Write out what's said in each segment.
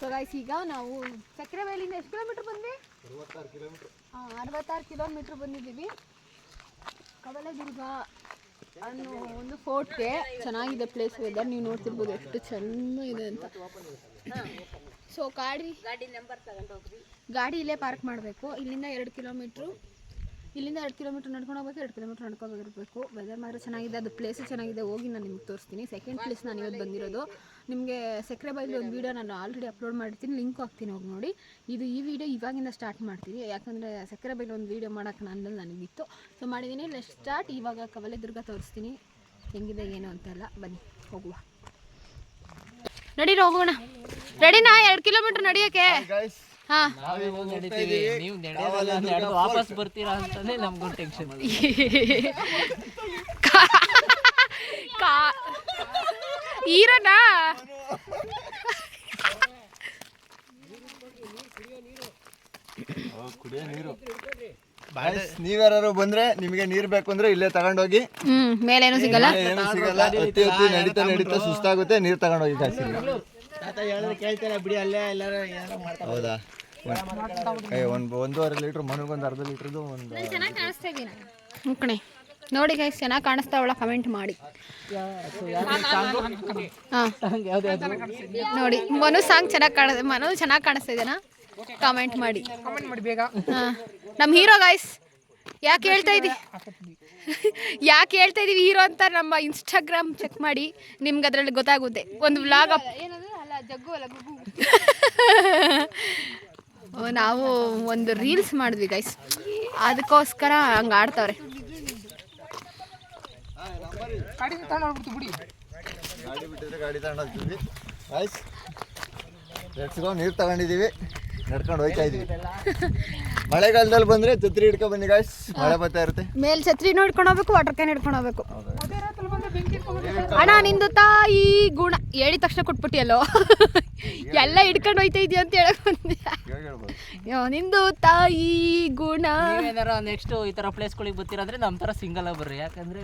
So guys ಈಗ ನಾವು ಸಕ್ಕರೆಬೈಲಿಂದ ಎಷ್ಟು ಕಿಲೋಮೀಟರ್ ಬಂದ್ವಿ? 66 ಕಿಲೋಮೀಟರ್. 66 ಕಿಲೋಮೀಟರ್ ಬಂದಿದ್ದೀವಿ. ಕವಲೇದುರ್ಗ ಅನ್ನೋ ಒಂದು ಫೋರ್ಟ್ಗೆ. ಚೆನ್ನಾಗಿದೆ ಪ್ಲೇಸ್, ವೆದರ್ ನೀವು ನೋಡ್ತಿರ್ಬೋದು ಎಷ್ಟು ಚೆನ್ನಾಗಿದೆ ಅಂತ. ಸೊ ಗಾಡಿ ನಂಬರ್ ತಗೊಂಡು ಹೋಗ್ರಿ. ಗಾಡಿ ಇಲ್ಲೇ ಪಾರ್ಕ್ ಮಾಡಬೇಕು. ಇಲ್ಲಿಂದ 2 ಕಿಲೋಮೀಟ್ರ್ ನಡ್ಕೊಂಡು ಹೋಗ್ಬೇಕು, 2 ಕಿಲೋಮೀಟ್ರ್ ನಡ್ಕೊಬರ್ಬೇಕು. ವೆದರ್ ಮಾತ್ರ ಚೆನ್ನಾಗಿದೆ, ಅದು ಪ್ಲೇಸು ಚೆನ್ನಾಗಿದೆ. ಹೋಗಿ ನಾನು ನಿಮ್ಗೆ ತೋರಿಸ್ತೀನಿ. ಸೆಕೆಂಡ್ ಪ್ಲೇಸ್ ನಾನು ಇವತ್ತು ಬಂದಿರೋದು. ನಿಮಗೆ ಸಕ್ಕರೆಬೈಲು ಒಂದು ವೀಡಿಯೋ ನಾನು ಆಲ್ರೆಡಿ ಅಪ್ಲೋಡ್ ಮಾಡಿರ್ತೀನಿ, ಲಿಂಕ್ ಹಾಕ್ತೀನಿ, ಹೋಗಿ ನೋಡಿ. ಈ ವಿಡಿಯೋ ಇವಾಗಿಂದ ಸ್ಟಾರ್ಟ್ ಮಾಡ್ತೀನಿ, ಯಾಕಂದರೆ ಸಕ್ಕರೆಬೈಲು ಒಂದು ವೀಡಿಯೋ ಮಾಡೋಕ್ಕೆ ನನಗಿತ್ತು. ಸೊ ಮಾಡಿದ್ದೀನಿ. Let's start. ಇವಾಗ ಕವಲೇದುರ್ಗ ತೋರಿಸ್ತೀನಿ ಹೆಂಗಿದೆ ಏನು ಅಂತೆಲ್ಲ. ಬನ್ನಿ ಹೋಗುವ. ನಡೀರಿ ಹೋಗೋಣ. ರೆಡಿನಾ? 2 ಕಿಲೋಮೀಟ್ರ್ ನಡೆಯೋಕ್ಕೆ? ಹಾಂ, ವಾಪಸ್ ಬರ್ತೀರಾ ಅಂತಾನೆ ನಮ್ಗೊಂದು ಟೆನ್ಷನ್. ಈರನಾ ಕುಡಿಯೋ ನೀರು. ನೀವ್ಯಾರು ಬಂದ್ರೆ ನಿಮಗೆ ನೀರ್ ಬೇಕು ಅಂದ್ರೆ ಇಲ್ಲೇ ತಗೊಂಡೋಗಿ. ಮೇಲೇನು ಸಿಗಲ್ಲ, ಏನು ಸಿಗಲ್ಲ. ನಡೀತಾ ನಡೀತಾ ಸುಸ್ತಾಗುತ್ತೆ, ನೀರ್ ತಗೊಂಡೋಗಿ ಕಾಸಿ. ಹೌದಾ? 1.5 ಲೀಟ್ರ್, ಮನಗೊಂದು ಅರ್ಧ ಲೀಟ್ರದ್ದು ಒಂದು. ಚೆನ್ನಾಗಿ ಕಾಣಿಸ್ತಾ ಇದ್ದೀನಿ ಮುಕ್ಕಣೆ. ನೋಡಿ ಗೈಸ್, ಚೆನ್ನಾಗಿ ಕಾಣಿಸ್ತಾವಳ? ಕಮೆಂಟ್ ಮಾಡಿ. ನೋಡಿ ಮನು ಸಾಂಗ್ ಚೆನ್ನಾಗಿ ಕಾಣಿಸ್ತಾ ಇದೆನಾ? ಕಮೆಂಟ್ ಮಾಡಿ ಬೇಗ. ನಮ್ಮ ಹೀರೋ ಗೈಸ್. ಯಾಕೆ ಹೇಳ್ತಾ ಇದ್ದೀವಿ ಹೀರೋ ಅಂತ? ನಮ್ಮ ಇನ್ಸ್ಟಾಗ್ರಾಮ್ ಚೆಕ್ ಮಾಡಿ, ನಿಮ್ಗೆ ಅದರಲ್ಲಿ ಗೊತ್ತಾಗುತ್ತೆ. ಒಂದು ವ್ಲಾಗ್ ನಾವು ಒಂದು ರೀಲ್ಸ್ ಮಾಡಿದ್ವಿ ಗೈಸ್, ಅದಕ್ಕೋಸ್ಕರ ಹಂಗೆ ಆಡ್ತವ್ರೆ. ನೀರು ತಗೊಂಡಿದ್ದೀವಿ, ನಡ್ಕೊಂಡು ಹೋಗ್ತಾ ಇದೀವಿ. ಮಳೆಗಾಲದಲ್ಲಿ ಬಂದ್ರೆ ಛತ್ರಿ ಹಿಡ್ಕೊಂಡು ಬನ್ನಿ ಗಾಯ್ಸ್, ಮಳೆ ಬರ್ತಾ ಇರುತ್ತೆ. ಮೇಲ್ ಛತ್ರಿ ಹಿಡ್ಕೊಂಡು ಹೋಗ್ಬೇಕು, ವಾಟರ್ ಕ್ಯಾನ್ ಹಿಡ್ಕೊಂಡು ಹೋಗ್ಬೇಕು. ಅಣ್ಣ ನಿಂದು ತಾಯಿ ಗುಣ ಹೇಳಿದ ತಕ್ಷಣ ಕೊಟ್ಬಿಟ್ಟಿಯಲ್ಲೋ. ಎಲ್ಲ ಹಿಡ್ಕೊಂಡು ಹೋಯ್ತಾ ಇದೀಯ ಅಂತ ಹೇಳಕ್ ಬಂದೆ. ನಿಂದು ತಾಯಿ ಗುಣ. ಏನಾರ ನೆಕ್ಸ್ಟ್ ಈ ತರ ಪ್ಲೇಸ್ಗಳಿಗೆ ಬರ್ತೀರಂದ್ರೆ ನಮ್ಮ ತರ ಸಿಂಗಲ್ ಆಗಿ ಬರ್ರಿ. ಯಾಕಂದ್ರೆ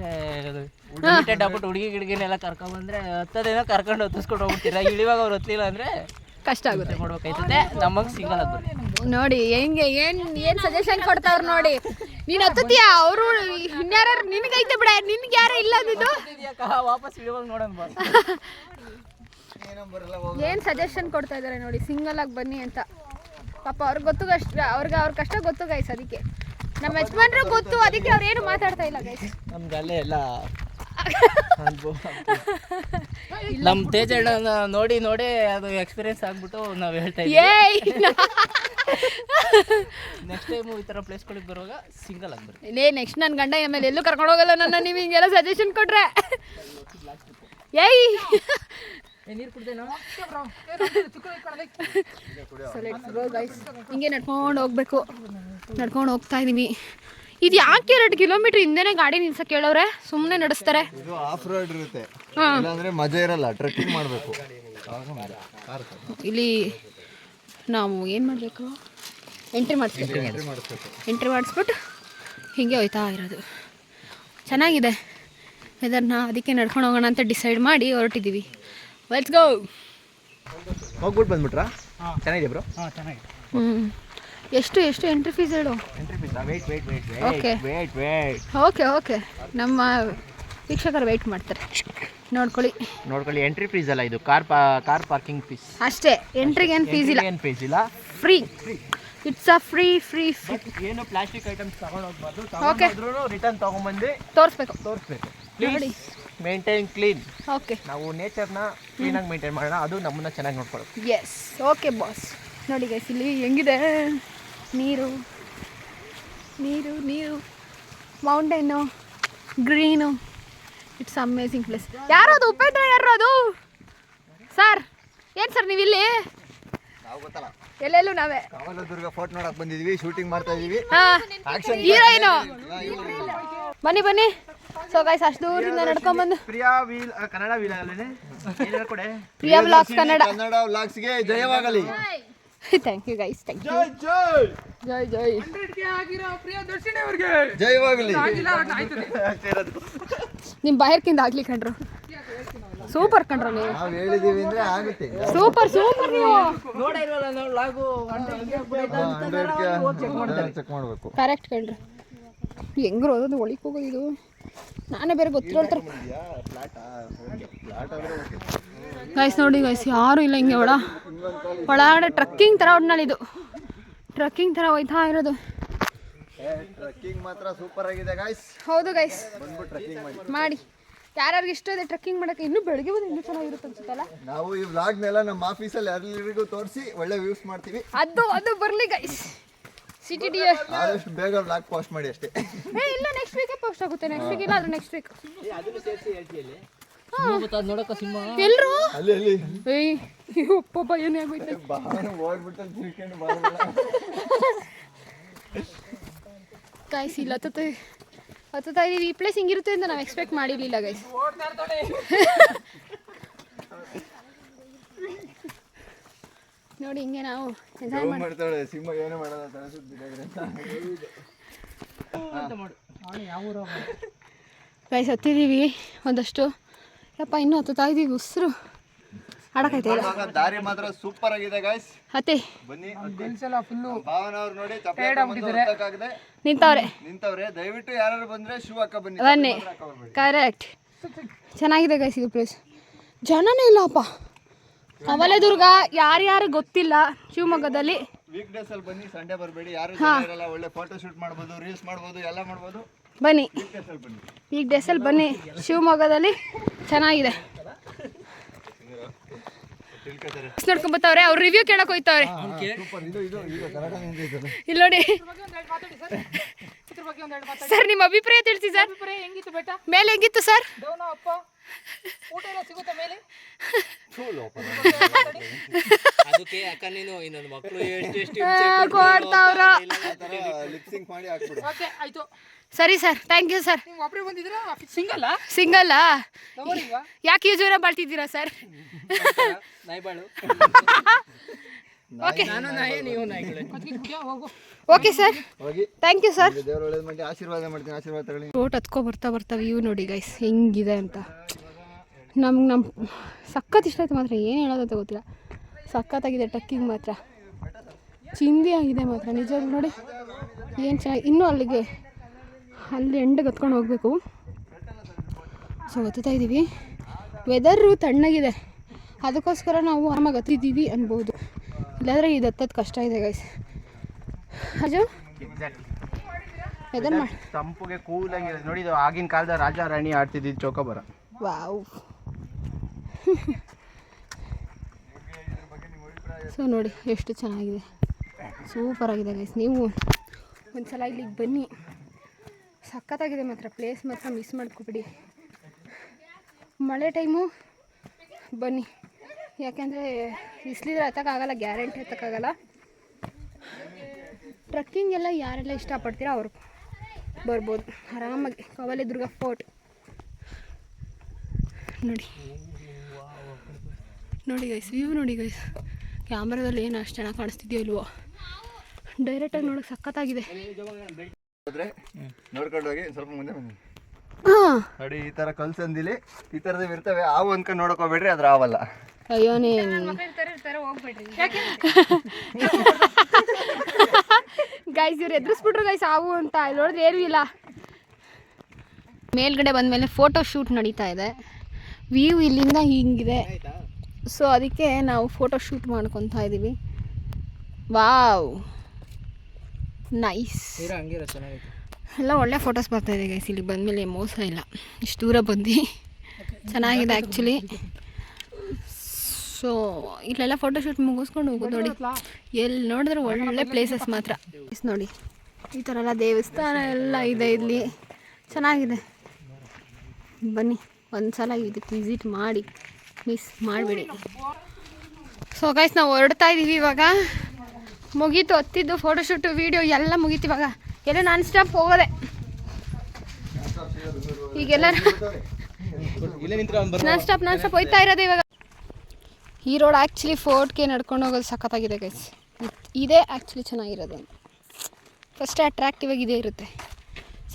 ಹುಡುಗಿ ಗಿಡಗಿನೆಲ್ಲ ಕರ್ಕೊಂಡ್ ಬಂದ್ರೆ ಹತ್ತದೇನೋ ಕರ್ಕೊಂಡು ಹತ್ತಿಸ್ಕೊಂಡು ಹೋಗ್ಬಿಡ್ತೀರಾ. ಇಳಿವಾಗ ಅವ್ರು ಹತ್ತಲಿಲ್ಲ ಅಂದ್ರೆ ಕಷ್ಟ ಆಗುತ್ತೆ, ಮಾಡ್ಬೇಕಾಯ್ತದೆ. ನಮಗೆ ಸಿಂಗಲ್ ಆಗಿ ಬರ್ರಿ. ನೋಡಿ ಹೆಂಗೆ ಏನ್ ಸಜೆಷನ್ ಕೊಡ್ತಾವ್ರು ನೋಡಿ. ನೀನ್ ಹತ್ತತೀಯ, ಅವರು ಇನ್ಯಾರು ನಿನ್ಗೈತೆ ಬಿಡ, ನಿನ್ಗೆ ಯಾರು ಇಲ್ಲ ಅಂದಿದ್ದು. ವಾಪಸ್ ಇಳಿವಾಗ ನೋಡೋಣ. ಏನ್ ಸಜೆಷನ್ ಕೊಡ್ತಾ ಇದಾರೆ ನೋಡಿ, ಸಿಂಗಲ್ ಆಗಿ ಬನ್ನಿ ಅಂತ. ಪಾಪ ಅವ್ರಿಗೆ ಗೊತ್ತು, ಅವ್ರ ಕಷ್ಟ ಗೊತ್ತು ಗೈಸ್. ಅದಕ್ಕೆ ನಮ್ಮ ಯಜಮಾನ್ರು ಗೊತ್ತು, ಅದಕ್ಕೆ ಅವ್ರು ಏನು ಮಾತಾಡ್ತಾ ಇಲ್ಲ ಗೈಸ್. ನಮ್ಗೆ ಅಲ್ಲೇ ಎಲ್ಲ ನಮ್ಮ ತೇಜಣ್ಣ ನೋಡಿ ಅದು ಎಕ್ಸ್ಪೀರಿಯನ್ಸ್ ಆಗ್ಬಿಟ್ಟು ನಾವು ಹೇಳ್ತಾ ಇದ್ದೀವಿ. ನೆಕ್ಸ್ಟ್ ಟೈಮು ಈ ಥರ ಪ್ಲೇಸ್ಗಳಿಗೆ ಬರುವಾಗ ಸಿಂಗಲ್ ಆಗ್ಬರ್ರಿ. ನೆಕ್ಸ್ಟ್ ನನ್ನ ಗಂಡ ಆಮೇಲೆ ಎಲ್ಲೂ ಕರ್ಕೊಂಡು ಹೋಗಲ್ಲ ನನ್ನ, ನೀವು ಹಿಂಗೆಲ್ಲ ಸಜೆಷನ್ ಕೊಟ್ರೆ. ನೀರು ಕುಡ್ದೇನೋ? ಹಿಂಗೆ ನಡ್ಕೊಂಡು ಹೋಗ್ಬೇಕು. ನಡ್ಕೊಂಡು ಹೋಗ್ತಾ ಇದೀವಿ. ಇದು ಯಾಕೆ 2 ಕಿಲೋಮೀಟರ್ ಹಿಂದೆನೇ ಗಾಡಿ ನಿಲ್ಸಕ್ಕೆ ಹೇಳೋರೆ? ಸುಮ್ಮನೆ ನಡೆಸ್ತಾರೆ. ಇದು ಆಫ್ ರೋಡ್ ಇರುತ್ತೆ, ಇಲ್ಲಾಂದ್ರೆ ಮಜಾ ಇರಲ್ಲ. ಟ್ರೆಕ್ಕಿಂಗ್ ಮಾಡಬೇಕು. ಇಲ್ಲಿ ನಾವು ಏನು ಮಾಡಬೇಕು? ಎಂಟ್ರಿ ಮಾಡಿಸ್ಬಿಟ್ಟು ಹೀಗೆ ಹೋಯ್ತಾ ಇರೋದು. ಚೆನ್ನಾಗಿದೆ ವೆದರ್ನ, ಅದಕ್ಕೆ ನಡ್ಕೊಂಡು ಹೋಗೋಣ ಅಂತ ಡಿಸೈಡ್ ಮಾಡಿ ಹೊರಟಿದ್ದೀವಿ. Let's go. ಹೋಗ್ಬಿಟ್ಟು ಬಂದ್ಬಿಟ್ರಾ? ಚೆನ್ನಾಗಿದೆ ಬ್ರೋ. ಚೆನ್ನಾಗಿದೆ. ಎಷ್ಟು ಎಂಟ್ರಿ ಫೀಸ್ ಹೇಳು? ಓಕೆ ನಮ್ಮ ವೀಕ್ಷಕರು ವೆಯ್ಟ್ ಮಾಡ್ತಾರೆ. ನೋಡ್ಕೊಳ್ಳಿ. ಎಂಟ್ರಿ ಫೀಸ್ ಅಲ್ಲ, ಇದು ಕಾರ್ ಪಾರ್ಕಿಂಗ್ ಫೀಸ್ ಅಷ್ಟೇ. ಎಂಟ್ರಿಗೆ ಏನು ಫೀಸ್ ಇಲ್ಲ, ಫ್ರೀ. It's a free. ಏನು ಪ್ಲಾಸ್ಟಿಕ್ ಐಟಮ್ಸ್ ತಗೊಂಡೋಗ್ಬಾರ್ದು. ಓಕೆ, ರಿಟರ್ನ್ ತಗೊಂಡ್ಬಂದು ತೋರಿಸ್ಬೇಕು. Please maintain clean. ಓಕೆ, ನಾವು ನೇಚರ್ನ ಕ್ಲೀನಾಗಿ ಮೇಂಟೈನ್ ಮಾಡೋಣ, ಅದು ನಮ್ಮನ್ನ ಚೆನ್ನಾಗಿ ನೋಡ್ಕೊಳ್ಳೋದು. Yes, okay boss. ನೋಡಿ ಗೈಸ್, ಇಲ್ಲಿ ಹೆಂಗಿದೆ ನೀರು, mountain, green. It's amazing place. ಯಾರು ಅದು? ಉಪೇಂದ್ರ ಯಾರು ಅದು? ಸರ್ ಏನು ಸರ್ ನೀವಿಲ್ಲಿ? ಎಲ್ಲೆಲ್ಲೂ ನಾವೇ ಕವಲೇದುರ್ಗ ಫೋರ್ಟ್ ನೋಡಕ್ ಬಂದಿದ್ವಿ, ಶೂಟಿಂಗ್ ಮಾಡ್ತಾ ಇದೀವಿ. ಹೀರೋಯಿನು ಬನ್ನಿ. ಸೊ ಗೈಸ್, ಅಷ್ಟು ದೂರದಿಂದ ನಡ್ಕೊಂಡ್ಬಂದು ಪ್ರಿಯಾ ವ್ಲಾಗ್ಸ್ ಕನ್ನಡ ವ್ಲಾಗ್ಸ್ಗೆ ಜಯವಾಗಲಿ. Thank you guys, thank you. ಜೈ ಜಯವಾಗಲಿ. ನಿಮ್ಮ ಬಾಯರ್ಕಿಂದ ಆಗ್ಲಿ ಕಂಡ್ರು. ಸೂಪರ್ ಕಣ್ರ ನೀವು, ನಾವು ಹೇಳಿದೀವಿ ಅಂದ್ರೆ ಆಗುತ್ತೆ. ಸೂಪರ್ ಸೂಪರ್ ನೀವು. ನೋಡೇ ಇಲ್ವಲ್ಲ ನಾವು ಲಾಗು ಚೆಕ್ ಮಾಡ್ಬೇಕು. ಕರೆಕ್ಟ್ ಕಣ್ರಿ. ಹೆಂಗ್ರು ಓದೋದು ಒಳಿಕ್ ಹೋಗೋದು ಇದು, ನಾನೇ ಬೇರೆ ಗೊತ್ತಿರೋ ಥರ. ಗೈಸ್ ನೋಡಿ ಗೈಸ್, ಯಾರು ಇಲ್ಲ ಹಿಂಗೆ ಒಳಗಡೆ ಟ್ರಕ್ಕಿಂಗ್ ಥರ ಒಟ್ನಲ್ಲಿ ಇದು ಟ್ರಕ್ಕಿಂಗ್ ಥರ ಹೋಯ್ತಾ ಇರೋದು. ಟ್ರಕ್ಕಿಂಗ್ ಮಾತ್ರ ಸೂಪರ್ ಆಗಿದೆ ಗೈಸ್. ಹೌದು ಗೈಸ್, ಬಂದ್ಬಿಟ್ಟು ಟ್ರಕ್ಕಿಂಗ್ ಮಾಡಿ. ಯಾರ್ಯಾರಿಗೆ ಇಷ್ಟ ಇದೆ ಟ್ರಕ್ಕಿಂಗ್ ಮಾಡೋಕ್ಕೆ, ಇನ್ನೂ ಬೆಳಗ್ಗೆ ಬಂದು ಇನ್ನೂ ಚೆನ್ನಾಗಿರುತ್ತೆ ಅನ್ಸುತ್ತಲ್ಲ. ನಾವು ಈ ವ್ಲಾಗ್ನೆಲ್ಲ ನಮ್ಮ ಆಫೀಸಲ್ಲಿ ಎಲ್ಲರಿಗೂ ತೋರಿಸಿ ಒಳ್ಳೆ ವ್ಯೂಸ್ ಮಾಡ್ತೀವಿ. ಅದು ಬರಲಿ ಗೈಸ್. ಸಿಟಿ ಡಿ ಆದಷ್ಟು ಬೇಗ ವ್ಲಾಗ್ ಪೋಸ್ಟ್ ಮಾಡಿ ಅಷ್ಟೇ. ಇಲ್ಲ ನೆಕ್ಸ್ಟ್ ವೀಕೆ ಪೋಸ್ಟ್ ಆಗುತ್ತೆ. ನೆಕ್ಸ್ಟ್ ವೀಕ್ ಇಲ್ಲ ಆದ್ರೆ ನೆಕ್ಸ್ಟ್ ವೀಕ್. ನೋಡಕ್ಕ ಸಿಂಹ ಎಲ್ಲರೂ ಅಲ್ಲಿ ಏಯ್ ಉಪ್ಪ ಭಯನೇ ಆಗೋಯ್ತು. ಓಡ್ಬಿಟ್ಟು ತಿರ್ಕೊಂಡು ಬಾರಲ್ಲ. ಗೈಸ್ ಇಲ್ಲ ಹತ್ತುತ್ತಾ ಇದೀವಿ. ಈ ಪ್ಲೇಸ್ ಹಿಂಗಿರುತ್ತೆ ಅಂತ ನಾವು ಎಕ್ಸ್ಪೆಕ್ಟ್ ಮಾಡಿರಲಿಲ್ಲ ಗೈಸ್. ನೋಡಿ ಹಿಂಗೆ ನಾವು ಎಂಜಾಯ್ ಮಾಡ್ತಾಳೆ. ಸಿಂಹ ಏನು ಮಾಡೋದ ಗೈಸ್. ಹತ್ತಿದ್ದೀವಿ ಒಂದಷ್ಟು. ಯಪ್ಪ ಇನ್ನೂ ಹತ್ತುತ್ತಾ ಇದೀವಿ. ಉಸಿರು ಆಡಕೈತೆ ಇಲ್ಲ. ದಾರಿ ಮಾತ್ರ ಸೂಪರ್ ಆಗಿದೆ ಗೈಸ್. ಹತ್ತಿ ಬನ್ನಿ. ಭಾವನವ್ರು ನೋಡಿ ಚಪ್ಪಲಿ ನಿಂತವ್ರೆ. ದಯವಿಟ್ಟು ಯಾರು ಬಂದ್ರೆ ಶೂ ಹಾಕ ಬನ್ನಿ. ಕರೆಕ್ಟ್. ಚೆನ್ನಾಗಿದೆ ಗೈಸ್ ಇದು ಪ್ಲೇಸ್. ಜನನೇ ಇಲ್ಲಪ್ಪ. ಕವಲೇದುರ್ಗ ಯಾರ್ಯಾರು ಗೊತ್ತಿಲ್ಲ ಶಿವಮೊಗ್ಗದಲ್ಲಿ. ವೀಕ್ ಡೇಸ್ ಅಲ್ಲಿ ಬನ್ನಿ, ಸಂಡೇ ಬರಬೇಡಿ. ಯಾರು ಇರಲ್ಲ. ಒಳ್ಳೆ ಫೋಟೋ ಶೂಟ್ ಮಾಡ್ಬೋದು, ರೀಲ್ಸ್ ಮಾಡ್ಬೋದು, ಎಲ್ಲ ಮಾಡ್ಬೋದು. ಬನ್ನಿ ವೀಕ್ ಡೇಸ್ ಅಲ್ಲಿ ಬನ್ನಿ. ಶಿವಮೊಗ್ಗದಲ್ಲಿ ಚೆನ್ನಾಗಿದೆ. ನೋಡ್ಕೊಂಡ್ ಬರ್ತಾವ್ರೆ. ಅವ್ರು ರಿವ್ಯೂ ಕೇಳಕ್ ಹೋಯ್ತವ್ರೆ. ಇಲ್ಲಿ ನೋಡಿ ಸರ್, ನಿಮ್ಮ ಅಭಿಪ್ರಾಯ ತಿಳಿಸಿ ಸರ್. ಮೇಲೆ ಹೆಂಗಿತ್ತು ಸರ್? ಸರಿ sir, thank you sir. Single ಯಾಕೆ ಯೂಸ್ ಬಾಳ್ತಿದ್ದೀರಾ sir? Okay sir, thank you sir. ಆಶೀರ್ವಾದ ಮಾಡ್ತೀನಿ. ಆಶೀರ್ವಾದ ತಗೊಳ್ಳಿ. ರೋಡ್ ಹತ್ಕೊ ಬರ್ತಾ ವ್ಯೂ ನೋಡಿ ಗೈಸ್ ಹೆಂಗಿದೆ ಅಂತ. ನಮ್ಮ ಸಖತ್ ಇಷ್ಟ ಆಯ್ತು ಮಾತ್ರ. ಏನು ಹೇಳೋದಂತ ಗೊತ್ತಿಲ್ಲ. ಸಖತ್ತಾಗಿದೆ ಟ್ರಕ್ಕಿಂಗ್ ಮಾತ್ರ. ಚಿಂದಿ ಆಗಿದೆ ಮಾತ್ರ ನಿಜವಾಗ್ಲೂ ನೋಡಿ. ಏನು ಚೆನ್ನಾಗಿ. ಇನ್ನೂ ಅಲ್ಲಿ ಎಂಡಿಗೆ ಹತ್ಕೊಂಡು ಹೋಗಬೇಕು. ಸೊ ಹತ್ತುತ್ತಾ ಇದ್ದೀವಿ. ವೆದರು ತಣ್ಣಗಿದೆ, ಅದಕ್ಕೋಸ್ಕರ ನಾವು ಆರಾಮಾಗಿ ಹತ್ತಿದ್ದೀವಿ ಅನ್ಬೋದು. ಇಲ್ಲಾಂದರೆ ಇದು ಹತ್ತೋದು ಕಷ್ಟ ಇದೆ ಗೈಸ್. ಅಜು ವೆದರ್ ತಂಪುಗೆ ಕೂಲಾಗಿದೆ ನೋಡಿ. ಇದು ಆಗಿನ ಕಾಲದ ರಾಜ ರಾಣಿ ಆಡ್ತಿದ್ದಿದ್ದು ಚೌಕಾಬಾರ. ವಾವ್. ಸೊ ನೋಡಿ ಎಷ್ಟು ಚೆನ್ನಾಗಿದೆ, ಸೂಪರ್ ಆಗಿದೆ ಗೈಸ್. ನೀವು ಒಂದ್ಸಲ ಇಲ್ಲಿಗೆ ಬನ್ನಿ. ಸಖತ್ತಾಗಿದೆ ಮಾತ್ರ ಪ್ಲೇಸ್ ಮಾತ್ರ ಮಿಸ್ ಮಾಡ್ಕೊಬಿಡಿ. ಮಳೆ ಟೈಮು ಬನ್ನಿ, ಯಾಕೆಂದರೆ ಬಿಸಿಲಿದ್ರೆ ಹತ್ತಕ್ಕಾಗಲ್ಲ, ಗ್ಯಾರಂಟಿ ಹತ್ತಕ್ಕಾಗಲ್ಲ. ಟ್ರಕ್ಕಿಂಗ್ ಎಲ್ಲ ಯಾರೆಲ್ಲ ಇಷ್ಟಪಡ್ತೀರೋ ಅವರು ಬರ್ಬೋದು ಆರಾಮಾಗಿ. ಕವಲೇದುರ್ಗ ಫೋರ್ಟ್ ನೋಡಿ ಗೈಸ್. ವ್ಯೂ ನೋಡಿ ಗೈಸ್. ಕ್ಯಾಮ್ರಾದಲ್ಲಿ ಏನು ಅಷ್ಟು ಚೆನ್ನಾಗಿ ಕಾಣಿಸ್ತಿದೆಯೋ ಇಲ್ವೋ, ಡೈರೆಕ್ಟಾಗಿ ನೋಡೋಕೆ ಸಖತ್ತಾಗಿದೆ. ನೋಡ್ಕೊಂಡು ಹೋಗಿ ಸ್ವಲ್ಪ ಮುಂದೆ ಬನ್ನಿ. ನೋಡಿ ಈ ತರ ಕಲ್ಸಂದಿಲಿ ಈ ತರದವ್ ಇರ್ತವೆ. ಆವು ಅನ್ಕೊಂಡು ನೋಡಕ್ ಹೋಗ್ಬೇಡ್ರಿ, ಅದ್ರ ಆವಲ್ಲ. ಅಯ್ಯೋ ಗೈಸ್, ಇವ್ರು ಎದುರಿಸ್ಬಿಟ್ರು ಗೈಸ್ ಆವು ಅಂತ. ಇಲ್ಲಿ ನೋಡಿದ್ರೆ ಏನೂ ಇಲ್ಲ. ಮೇಲ್ಗಡೆ ಬಂದಮೇಲೆ ಫೋಟೋ ಶೂಟ್ ನಡೀತಾ ಇದೆ. ವ್ಯೂ ಇಲ್ಲಿಂದ ಹಿಂಗಿದೆ. ಸೊ ಅದಕ್ಕೆ ನಾವು ಫೋಟೋ ಶೂಟ್ ಮಾಡ್ಕೊತಾ ಇದ್ದೀವಿ. Wow, nice. ಎಲ್ಲ ಒಳ್ಳೆ ಫೋಟೋಸ್ ಬರ್ತಾಯಿದೆ ಗೈಸ್. ಇಲ್ಲಿ ಬಂದಮೇಲೆ ಮೋಸ ಇಲ್ಲ. ಇಷ್ಟು ದೂರ ಬಂದು ಚೆನ್ನಾಗಿದೆ ಆ್ಯಕ್ಚುಲಿ. ಸೊ ಇಲ್ಲೆಲ್ಲ ಫೋಟೋ ಶೂಟ್ ಮುಗಿಸ್ಕೊಂಡು ಹೋಗೋದು ನೋಡಿ. ಎಲ್ಲಿ ನೋಡಿದ್ರೆ ಒಳ್ಳೆ ಪ್ಲೇಸಸ್ ಮಾತ್ರ. ನೋಡಿ ಈ ಥರ ಎಲ್ಲ ದೇವಸ್ಥಾನ ಎಲ್ಲ ಇದೆ ಇಲ್ಲಿ, ಚೆನ್ನಾಗಿದೆ. ಬನ್ನಿ ಒಂದ್ಸಲ ಇದಕ್ಕೆ ವಿಸಿಟ್ ಮಾಡಿ, ಮಿಸ್ ಮಾಡಬೇಡಿ. ಸೊ ಗೈಸ್ ನಾವು ಹೊರಡ್ತಾ ಇದ್ದೀವಿ ಇವಾಗ. ಮುಗೀತು ಹತ್ತಿದ್ದು ಫೋಟೋಶೂಟು ವೀಡಿಯೋ ಎಲ್ಲ ಮುಗೀತು. ಇವಾಗ ಎಲ್ಲ ನಾನ್ ಸ್ಟಾಪ್ ಹೋಗೋದೆ. ಈಗೆಲ್ಲ ನಾನ್ ಸ್ಟಾಪ್ ಹೋಯ್ತಾ ಇರೋದು ಇವಾಗ. ಈ ರೋಡ್ ಆ್ಯಕ್ಚುಲಿ ಫೋರ್ಟ್ಗೆ ನಡ್ಕೊಂಡು ಹೋಗೋದು ಸಖತ್ತಾಗಿದೆ ಗೈಸ್. ಇದೇ ಆ್ಯಕ್ಚುಲಿ ಚೆನ್ನಾಗಿರೋದು. ಫಸ್ಟ್ ಅಟ್ರಾಕ್ಟಿವ್ ಆಗಿ ಇದೇ ಇರುತ್ತೆ.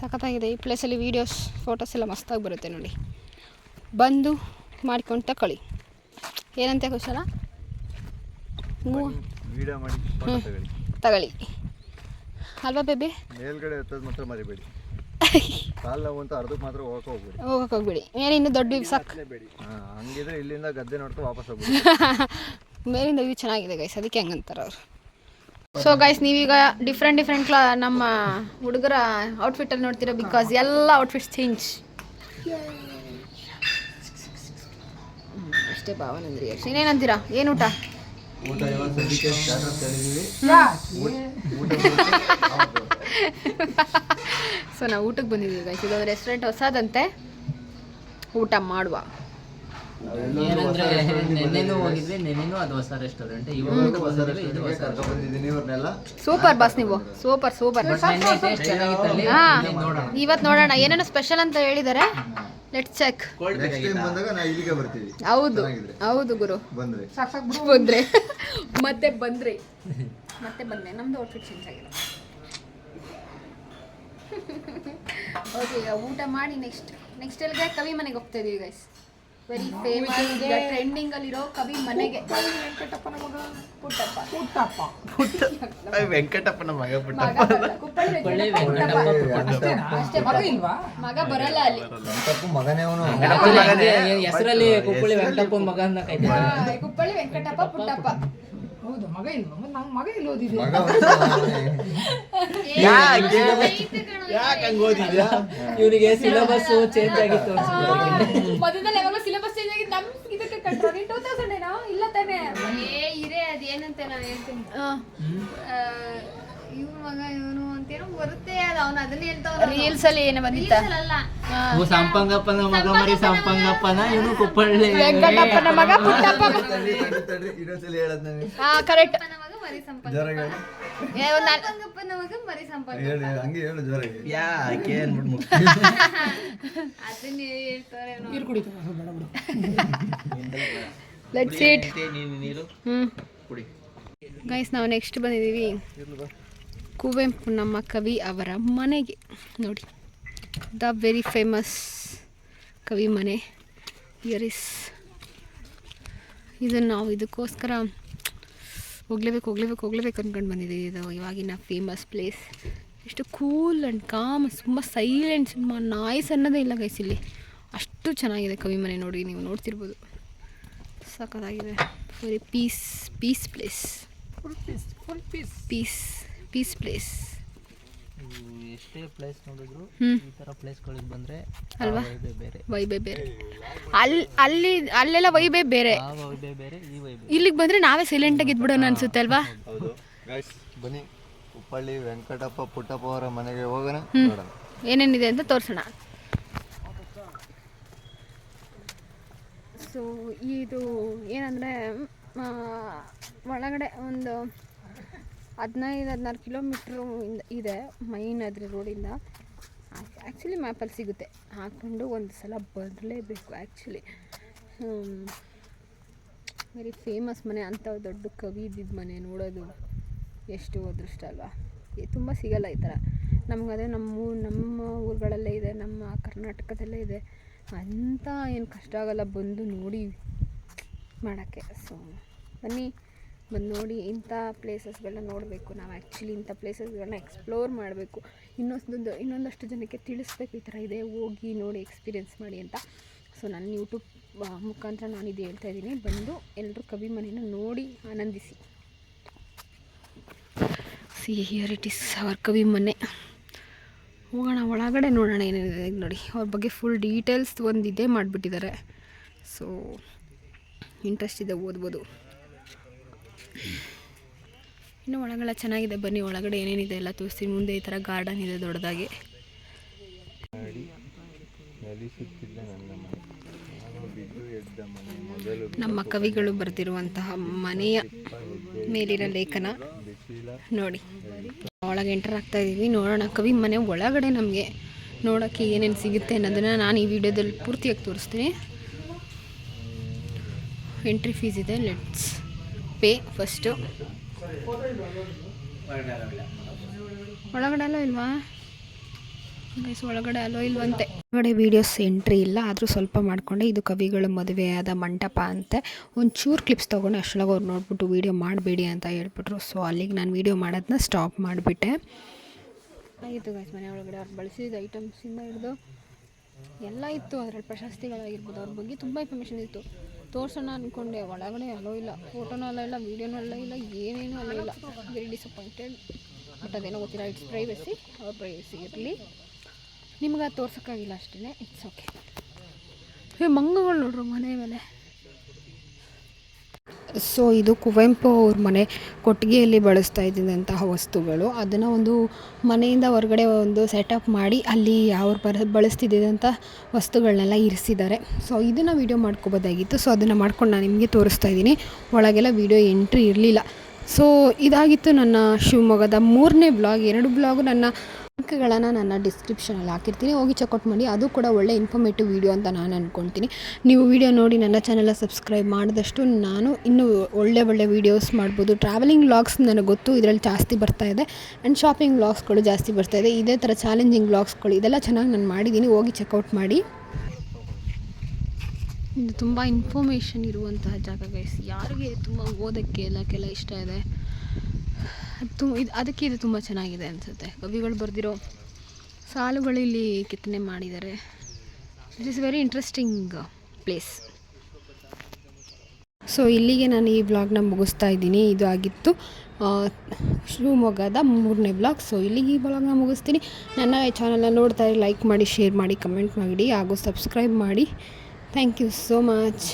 ಸಖತ್ತಾಗಿದೆ ಈ ಪ್ಲೇಸಲ್ಲಿ. ವೀಡಿಯೋಸ್ ಫೋಟೋಸ್ ಎಲ್ಲ ಮಸ್ತಾಗಿ ಬರುತ್ತೆ ನೋಡಿ. ಬಂದು ಮಾಡ್ಕೊಂಡು ತಗೊಳ್ಳಿ. ಏನಂತೆ ಕುಶಲ? ವಿಡಿಯೋ ಮಾಡಿ ತಗೊಳ್ಳಿ ಅಲ್ವಾ ಬೇಬಿ? ಮೇಲ್ಗಡೆ ಎತ್ತೋದು ಮಾತ್ರ ಮರಿಬೇಡಿ. ಕಾಲು ನೋವು ಅಂತ ಅರ್ಧಕ್ಕೆ ಮಾತ್ರ ಹೋಗಕ್ಕೆ ಹೋಗ್ಬೇಡಿ. ಮೇಲೆ ಇನ್ನೂ ದೊಡ್ಡ ವ್ಯೂ ಸಾಕು. ಹಂಗಿದ್ರೆ ಇಲ್ಲಿಂದ ಗದ್ದೆ ನೋಡ್ಕೊಂಡು ವಾಪಸ್ ಹೋಗ್ಬಿಡಿ. ಮೇಲಿಂದ ವ್ಯೂ ಚೆನ್ನಾಗಿದೆ ಗೈಸ್, ಅದಕ್ಕೆ ಹಂಗಂತಾರೆ ಅವರು. ಸೊ ಗೈಸ್, ನೀವೀಗ ಡಿಫ್ರೆಂಟ್ ನಮ್ಮ ಹುಡುಗರ ಔಟ್ಫಿಟ್ಟಲ್ಲಿ ನೋಡ್ತೀರಾ, ಬಿಕಾಸ್ ಎಲ್ಲ ಔಟ್ಫಿಟ್ಸ್ ಚೇಂಜ್. ಅಷ್ಟೇ ಭಾವನಂದ್ರಿ. ಇನ್ನೇನಂತೀರಾ? ಏನು ಊಟ? ಸೊ ನಾವು ಊಟಕ್ಕೆ ಬಂದಿದ್ದೀವಿ ಗೈಸ್. ಇದೊಂದು ರೆಸ್ಟೋರೆಂಟ್ ಹೊಸದಂತೆ, ಊಟ ಮಾಡುವ. ಏನಂದ್ರೆ ನೆನ್ನೆನೂ ಹೋಗಿದ್ವಿ, ನೆನ್ನೆನೂ ಅದು ಹೊಸ ರೆಸ್ಟೋರೆಂಟ್, ಇವಾಗ ಇದು ಹೊಸ ಬಂದಿದ್ದೀನಿ. ಇವ್ರನ್ನೆಲ್ಲ ಸೂಪರ್ ಬಾಸ್, ನೀವು ಸೂಪರ್. ನೆನ್ನೆ ಟೇಸ್ಟ್ ಚೆನ್ನಾಗಿತ್ತಲ್ಲಿ. ಇವತ್ತು ನೋಡೋಣ ಏನೇನೋ ಸ್ಪೆಷಲ್ ಅಂತ ಹೇಳಿದ್ದಾರೆ. Let's check. ನೆಕ್ಸ್ಟ್ ಟೈಮ್ ಬಂದಾಗ ನಾವು ಇಲ್ಲಿಗೆ ಬರ್ತೀವಿ. ಹೌದು ಗುರು, ಬಂದ್ರೆ ಮತ್ತೆ ಬಂದ್ರೆ ನಮ್ದು ಔಟ್ಫಿಟ್ ಚೇಂಜ್ ಆಗಿಲ್ಲ. ಓಕೆ, ಈಗ ಊಟ ಮಾಡಿ ನೆಕ್ಸ್ಟ್ ಎಲ್ಲಿಗೆ? ಕವಿ ಮನೆಗೆ ಹೋಗ್ತಾ ಇದೀವಿ ಗೈಸ್. ವೆರಿ ಫೇಮಸ್ ಟ್ರೆಂಡಿಂಗ್ ಅಲ್ಲಿರೋ ಕವಿ ಮನೆಗೆ. ವೆಂಕಟಪ್ಪನ ಮಗ ಪುಟ್ಟಪ್ಪ. ಮಗ ಬರಲ್ಲ ಅಲ್ಲಿ. ಮಗನೇ ಅವನು. ಹೆಸರಲ್ಲಿ ಕುಪ್ಪಳಿ ವೆಂಕಟಪ್ಪನ ಮಗ ಅಂತ ಕೈತೆ. ಕುಪ್ಪಳಿ ವೆಂಕಟಪ್ಪ ಪುಟ್ಟಪ್ಪ. ಹೌದು, ಮಗ ಇಲ್ವಾ? ನಮ್ಮ ಮಗ ಇಲ್ಲಿ ಓದಿದ್ವಿ. ಇವನಿಗೆ ಸಿಲೆಬಸ್ ಚೇಂಜ್ ಆಗಿತ್ತು. ಮೊದಲಲ್ಲಿ ಯಾವಾಗ ಸಿಲೆಬಸ್ ಚೇಂಜ್ ಆಗಿತ್ತು, ನಮ್ ಇದಕ್ಕೆ ಕಟ್ರೋ 2000 ಏನೋ ಇಲ್ಲ ತಾನೆ? ಇರೇ ಅದೇನಂತೆ ನಾನು ಹೇಳ್ತೀನಿ. ಇವ್ನ ಮಗ ಇವನು ಅಂತೇನೋ ಬರುತ್ತೆ, ಅದು ಅವನು ಅದನ್ನ ಹೇಳ್ತಾವ. ರೀಲ್ಸ್ ಅಲ್ಲಿ ಏನೋ ಬಂದಿತ್ತ? ಸಂಪಂಗಪ್ಪನ ಮಗ ಮರಿ ಸಂಪಂಗಪ್ಪನ, ಇವನು ಕುಪ್ಪಳ್ಳಿ ವೆಂಕಟಪ್ಪನ ಮಗ ಪುಟ್ಟಪ್ಪ. ಇನ್ನೊಂದ್ಸಲಿ ಹೇಳದ್ ನನಗೆ. ಕರೆಕ್ಟ್. ಜೋರಾಗಿ ಹೇಳಿ, ಹಂಗೆ ಹೇಳು ಜೋರಾಗಿ. ಯಾಕೆ ಅನ್ಬಿಟ್ಟು ನೀರು ಕುಡಿತಾವ ಬೇಡ ಬಿಡು. Let's it. ನೀರು ಕುಡಿ. ಗೈಸ್, ನಾವು ನೆಕ್ಸ್ಟ್ ಬಂದಿದ್ದೀವಿ ಕುವೆಂಪು ನಮ್ಮ ಕವಿ ಅವರ ಮನೆಗೆ. ನೋಡಿ, ದ ವೆರಿ ಫೇಮಸ್ ಕವಿ ಮನೆ. ಇದನ್ನು ನಾವು ಇದಕ್ಕೋಸ್ಕರ ಹೋಗ್ಲೇಬೇಕು ಅಂದ್ಕೊಂಡು ಬಂದಿದ್ದೀವಿ. ಇದು ಇವಾಗಿನ ಫೇಮಸ್ ಪ್ಲೇಸ್. ಎಷ್ಟು ಕೂಲ್ ಆ್ಯಂಡ್ ಕಾಮ್, ತುಂಬ ಸೈಲೆಂಟ್, ತುಂಬ ನಾಯ್ಸ್ ಅನ್ನೋದೇ ಇಲ್ಲ ಗೈಸ್ ಇಲ್ಲಿ. ಅಷ್ಟು ಚೆನ್ನಾಗಿದೆ ಕವಿ ಮನೆ. ನೋಡಿ, ನೀವು ನೋಡ್ತಿರ್ಬೋದು, ಸಖತ್ತಾಗಿದೆ. Very peace place. Peace place. ಎಷ್ಟೇ ಪ್ಲೇಸ್ ನೋಡಿದ್ರು ಈ ತರ ಪ್ಲೇಸ್ಗಳಿಗೆ ಬಂದ್ರೆ ಅಲ್ವಾ, ಬೇರೆ ವೈಬೇ ಬೇರೆ. ಅಲ್ಲೆಲ್ಲ ವೈಬೇ ಬೇರೆ, ಬೇರೆ. ಈ ವೈಬ್ ಇಲ್ಲಿಗೆ ಬಂದ್ರೆ ನಾವೇ ಸೈಲೆಂಟಾಗಿ ಇದ್ಬಿಡೋಣ ಅನ್ಸುತ್ತೆ ಅಲ್ವಾ? ಹೌದು ಗೈಸ್, ಬನ್ನಿ ಕುಪ್ಪಳ್ಳಿ ವೆಂಕಟಪ್ಪ ಪುಟ್ಟಪ್ಪ ಅವರ ಮನೆಗೆ ಹೋಗೋಣ, ನೋಡೋಣ ಏನೇನಿದೆ ಅಂತ ತೋರಿಸೋಣ. ಸೊ ಇದು ಏನಂದರೆ ಒಳಗಡೆ ಒಂದು 15-16 ಕಿಲೋಮೀಟ್ರು ಇದೆ ಮೈನ್ ಅದ್ರ ರೋಡಿಂದ. ಆ್ಯಕ್ಚುಲಿ ಮ್ಯಾಪಲ್ಲಿ ಸಿಗುತ್ತೆ, ಹಾಕ್ಕೊಂಡು ಒಂದು ಸಲ ಬರಲೇಬೇಕು. ಆ್ಯಕ್ಚುಲಿ ವೆರಿ ಫೇಮಸ್ ಮನೆ. ಅಂಥ ದೊಡ್ಡ ಕವಿ ಇದ್ದಿದ್ದ ಮನೆ ನೋಡೋದು ಎಷ್ಟು ಅದೃಷ್ಟ ಅಲ್ವಾ? ತುಂಬ ಸಿಗಲ್ಲ ಈ ಥರ. ನಮಗದೇ ನಮ್ಮ ಊರುಗಳಲ್ಲೇ ಇದೆ, ನಮ್ಮ ಕರ್ನಾಟಕದಲ್ಲೇ ಇದೆ. ಅಂಥ ಏನು ಕಷ್ಟ ಆಗಲ್ಲ ಬಂದು ನೋಡಿ ಮಾಡೋಕ್ಕೆ. ಸೊ ಬನ್ನಿ, ಬಂದು ನೋಡಿ. ಇಂಥ ಪ್ಲೇಸಸ್ಗಳನ್ನ ನೋಡಬೇಕು ನಾವು. ಆ್ಯಕ್ಚುಲಿ ಇಂಥ ಪ್ಲೇಸಸ್ಗಳನ್ನ ಎಕ್ಸ್ಪ್ಲೋರ್ ಮಾಡಬೇಕು. ಇನ್ನೊಂದಷ್ಟು ಜನಕ್ಕೆ ತಿಳಿಸ್ಬೇಕು ಈ ಥರ ಇದೆ, ಹೋಗಿ ನೋಡಿ ಎಕ್ಸ್ಪೀರಿಯೆನ್ಸ್ ಮಾಡಿ ಅಂತ. ಸೊ ನನ್ನ ಯೂಟ್ಯೂಬ್ ಮುಖಾಂತರ ನಾನು ಇದು ಹೇಳ್ತಾ ಇದ್ದೀನಿ. ಬಂದು ಎಲ್ಲರೂ ಕವಿ ಮನೆಯನ್ನು ನೋಡಿ ಆನಂದಿಸಿ. See here it is our ಕವಿ ಮನೆ. ಹೋಗೋಣ ಒಳಗಡೆ, ನೋಡೋಣ ಏನೇನಿದೆ. ನೋಡಿ, ಅವ್ರ ಬಗ್ಗೆ ಫುಲ್ ಡೀಟೇಲ್ಸ್ ಒಂದು ಇದೇ ಮಾಡಿಬಿಟ್ಟಿದ್ದಾರೆ. ಸೊ ಇಂಟ್ರೆಸ್ಟ್ ಇದೆ, ಓದ್ಬೋದು. ಇನ್ನು ಒಳಗಡೆ ಚೆನ್ನಾಗಿದೆ. ಬನ್ನಿ ಒಳಗಡೆ ಏನೇನಿದೆ ಎಲ್ಲ ತೋರಿಸ್ತೀನಿ. ಮುಂದೆ ಈ ಥರ ಗಾರ್ಡನ್ ಇದೆ ದೊಡ್ಡದಾಗಿ. ನಮ್ಮ ಕವಿಗಳು ಬರೆದಿರುವಂತಹ ಮನೆಯ ಮೇಲಿನ ಲೇಖನ ನೋಡಿ. ಒಳಗೆ ಎಂಟರ್ ಆಗ್ತಾ ಇದ್ದೀವಿ. ನೋಡೋಣ ಕವಿ ಮನೆ ಒಳಗಡೆ ನಮಗೆ ನೋಡೋಕ್ಕೆ ಏನೇನು ಸಿಗುತ್ತೆ ಅನ್ನೋದನ್ನು ನಾನು ಈ ವಿಡಿಯೋದಲ್ಲಿ ಪೂರ್ತಿಯಾಗಿ ತೋರಿಸ್ತೀನಿ. ಎಂಟ್ರಿ ಫೀಸ್ ಇದೆ, ಲೆಟ್ಸ್ ಪೇ ಫಸ್ಟು. ಒಳಗಡೆ ಎಲ್ಲ ಇಲ್ವಾ? ಒಳಗಡೆ ಅಲೋ ಇಲ್ವಂತೆ. ಒಳಗಡೆ ವೀಡಿಯೋಸ್ ಎಂಟ್ರಿ ಇಲ್ಲ, ಆದರೂ ಸ್ವಲ್ಪ ಮಾಡಿಕೊಂಡೆ. ಇದು ಕವಿಗಳ ಮದುವೆಯಾದ ಮಂಟಪ ಅಂತೆ. ಒಂಚೂರು ಕ್ಲಿಪ್ಸ್ ತೊಗೊಂಡು ಅಷ್ಟೊಳಗೆ ಅವ್ರು ನೋಡ್ಬಿಟ್ಟು ವೀಡಿಯೋ ಮಾಡಬೇಡಿ ಅಂತ ಹೇಳ್ಬಿಟ್ರು. ಸೊ ಅಲ್ಲಿಗೆ ನಾನು ವೀಡಿಯೋ ಮಾಡೋದನ್ನ ಸ್ಟಾಪ್ ಮಾಡಿಬಿಟ್ಟೆ. ಆಯಿತು ಗೈಸ್, ಮನೆ ಒಳಗಡೆ ಅವ್ರು ಬಳಸಿದ ಐಟಮ್ಸಿಂದ ಹಿಡಿದು ಎಲ್ಲ ಇತ್ತು. ಅದರಲ್ಲಿ ಪ್ರಶಸ್ತಿಗಳಾಗಿರ್ಬೋದು, ಅವ್ರ ಬಗ್ಗೆ ತುಂಬ ಇನ್ಫಾರ್ಮೇಷನ್ ಇತ್ತು. ತೋರ್ಸೋಣ ಅಂದ್ಕೊಂಡೆ, ಒಳಗಡೆ ಅಲೋ ಇಲ್ಲ, ಫೋಟೋನೂ ಅಲ್ಲ ಇಲ್ಲ, ವೀಡಿಯೋನೂ ಅಲ್ಲ ಇಲ್ಲ, ಏನೇನೂ ಅಲ್ಲ ಇಲ್ಲ. Very disappointed. ಬಟ್ ಅದೇನೋ ಗೊತ್ತಿಲ್ಲ, ಇಟ್ಸ್ ಪ್ರೈವಸಿ, ಅವ್ರ ಪ್ರೈವಸಿ ಇರಲಿ. ನಿಮ್ಗೆ ಅದು ತೋರ್ಸೋಕ್ಕಾಗಿಲ್ಲ ಅಷ್ಟೇ, ಇಟ್ಸ್ ಓಕೆ. ಮಂಗಗಳು ನೋಡ್ರು ಮನೆ ಮೇಲೆ. ಸೊ ಇದು ಕುವೆಂಪು ಅವ್ರ ಮನೆ ಕೊಟ್ಟಿಗೆಯಲ್ಲಿ ಬಳಸ್ತಾ ಇದ್ದಂತಹ ವಸ್ತುಗಳು. ಅದನ್ನು ಒಂದು ಮನೆಯಿಂದ ಹೊರಗಡೆ ಒಂದು ಸೆಟಪ್ ಮಾಡಿ ಅಲ್ಲಿ ಅವ್ರು ಬಳಸ್ತಿದ್ದಂಥ ವಸ್ತುಗಳನ್ನೆಲ್ಲ ಇರಿಸಿದ್ದಾರೆ. ಸೊ ಇದನ್ನು ವೀಡಿಯೋ ಮಾಡ್ಕೋಬೋದಾಗಿತ್ತು. ಸೊ ಅದನ್ನು ಮಾಡ್ಕೊಂಡು ನಾನು ನಿಮಗೆ ತೋರಿಸ್ತಾ ಇದ್ದೀನಿ. ಒಳಗೆಲ್ಲ ವೀಡಿಯೋ ಎಂಟ್ರಿ ಇರಲಿಲ್ಲ. ಸೊ ಇದಾಗಿತ್ತು ನನ್ನ ಶಿವಮೊಗ್ಗದ 3ನೇ ಬ್ಲಾಗ್. 2 ಬ್ಲಾಗು ನನ್ನ ಲಿಂಕ್ಗಳನ್ನು ನನ್ನ ಡಿಸ್ಕ್ರಿಪ್ಷನಲ್ಲಿ ಹಾಕಿರ್ತೀನಿ, ಹೋಗಿ ಚೆಕ್ಔಟ್ ಮಾಡಿ. ಅದು ಕೂಡ ಒಳ್ಳೆ ಇನ್ಫಾರ್ಮೇಟಿವ್ ವೀಡಿಯೋ ಅಂತ ನಾನು ಅಂದ್ಕೊಳ್ತೀನಿ. ನೀವು ವೀಡಿಯೋ ನೋಡಿ ನನ್ನ ಚಾನೆಲ್ ಸಬ್ಸ್ಕ್ರೈಬ್ ಮಾಡಿದಷ್ಟು ನಾನು ಇನ್ನೂ ಒಳ್ಳೆ ವೀಡಿಯೋಸ್ ಮಾಡ್ಬೋದು. ಟ್ರಾವೆಲಿಂಗ್ ವ್ಲಾಗ್ಸ್ ನನಗೆ ಗೊತ್ತು, ಇದರಲ್ಲಿ ಜಾಸ್ತಿ ಬರ್ತಾಯಿದೆ. ಆ್ಯಂಡ್ ಶಾಪಿಂಗ್ ವ್ಲಾಗ್ಸ್ಗಳು ಜಾಸ್ತಿ ಬರ್ತಾಯಿದೆ. ಇದೇ ಥರ ಚಾಲೆಂಜಿಂಗ್ ವ್ಲಾಗ್ಸ್ಗಳು ಇದೆಲ್ಲ ಚೆನ್ನಾಗಿ ನಾನು ಮಾಡಿದ್ದೀನಿ, ಹೋಗಿ ಚೆಕ್ಔಟ್ ಮಾಡಿ. ಇದು ತುಂಬ ಇನ್ಫಾರ್ಮೇಷನ್ ಇರುವಂತಹ ಜಾಗ ಗೈಸ್. ಯಾರಿಗೆ ತುಂಬ ಓದೋಕ್ಕೆ ಎಲ್ಲಕ್ಕೆಲ್ಲ ಇಷ್ಟ ಇದೆ, ಅದಕ್ಕೆ ಇದು ತುಂಬ ಚೆನ್ನಾಗಿದೆ ಅನಿಸುತ್ತೆ. ಕವಿಗಳು ಬರೆದಿರೋ ಸಾಲುಗಳು ಇಲ್ಲಿ ಕೆತ್ತನೆ ಮಾಡಿದ್ದಾರೆ. It is very interesting place. So ಇಲ್ಲಿಗೆ ನಾನು ಈ ವ್ಲಾಗ್ನ ಮುಗಿಸ್ತಾ ಇದ್ದೀನಿ. ಇದು ಆಗಿತ್ತು ಶಿವಮೊಗ್ಗದ 3ನೇ ಬ್ಲಾಗ್. ಸೊ ಇಲ್ಲಿಗೆ ಈ ಬ್ಲಾಗ್ನ ಮುಗಿಸ್ತೀನಿ. ನನ್ನ ಚಾನಲ್ನ ನೋಡ್ತಾ ಇರಿ, ಲೈಕ್ ಮಾಡಿ, ಶೇರ್ ಮಾಡಿ, ಕಮೆಂಟ್ ಮಾಡಿ ಹಾಗೂ ಸಬ್ಸ್ಕ್ರೈಬ್ ಮಾಡಿ. Thank you so much.